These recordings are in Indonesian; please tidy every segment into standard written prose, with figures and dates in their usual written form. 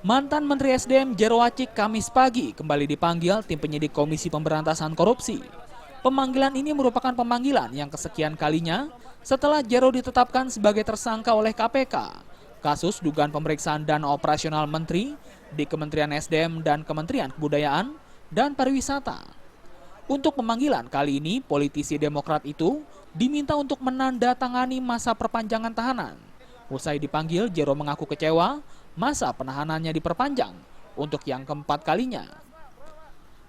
Mantan Menteri SDM Jero Wacik Kamis pagi kembali dipanggil tim penyidik Komisi Pemberantasan Korupsi. Pemanggilan ini merupakan pemanggilan yang kesekian kalinya setelah Jero ditetapkan sebagai tersangka oleh KPK. Kasus dugaan pemeriksaan dana operasional menteri di Kementerian SDM dan Kementerian Kebudayaan dan Pariwisata. Untuk pemanggilan kali ini, politisi Demokrat itu diminta untuk menandatangani masa perpanjangan tahanan. Usai dipanggil, Jero mengaku kecewa masa penahanannya diperpanjang untuk yang keempat kalinya.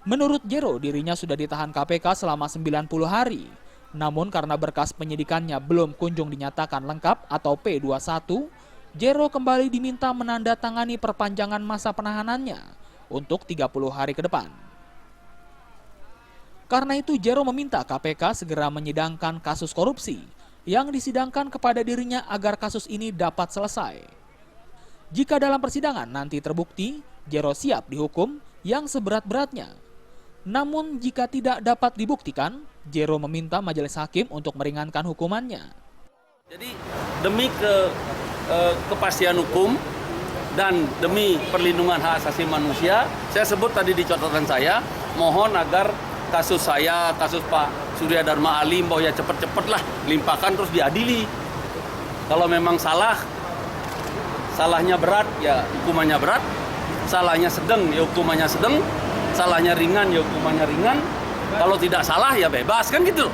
Menurut Jero, dirinya sudah ditahan KPK selama 90 hari. Namun karena berkas penyidikannya belum kunjung dinyatakan lengkap atau P21, Jero kembali diminta menandatangani perpanjangan masa penahanannya untuk 30 hari ke depan. Karena itu Jero meminta KPK segera menyidangkan kasus korupsi yang disidangkan kepada dirinya agar kasus ini dapat selesai. Jika dalam persidangan nanti terbukti, Jero siap dihukum yang seberat-beratnya. Namun jika tidak dapat dibuktikan, Jero meminta majelis hakim untuk meringankan hukumannya. Jadi demi kepastian hukum dan demi perlindungan hak asasi manusia, saya sebut tadi di catatan saya, mohon agar kasus saya, kasus Pak Surya Dharma Ali, mau ya cepet-cepet lah, limpahkan terus diadili. Kalau memang salahnya berat, ya hukumannya berat. Salahnya sedang, ya hukumannya sedang. Salahnya ringan, ya hukumannya ringan. Kalau tidak salah, ya bebas, kan gitu.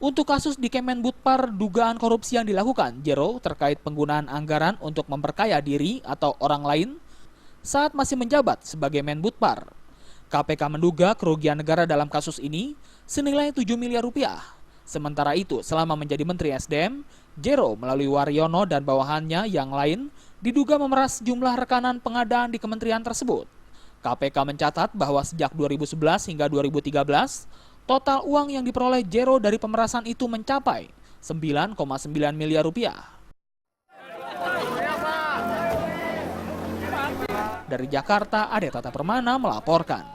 Untuk kasus di Kemenbudpar dugaan korupsi yang dilakukan Jero terkait penggunaan anggaran untuk memperkaya diri atau orang lain saat masih menjabat sebagai Menbudpar. KPK menduga kerugian negara dalam kasus ini senilai 7 miliar rupiah. Sementara itu, selama menjadi Menteri SDM, Jero melalui Waryono dan bawahannya yang lain diduga memeras jumlah rekanan pengadaan di kementerian tersebut. KPK mencatat bahwa sejak 2011 hingga 2013, total uang yang diperoleh Jero dari pemerasan itu mencapai 9,9 miliar rupiah. Dari Jakarta, Ade Tata Permana melaporkan.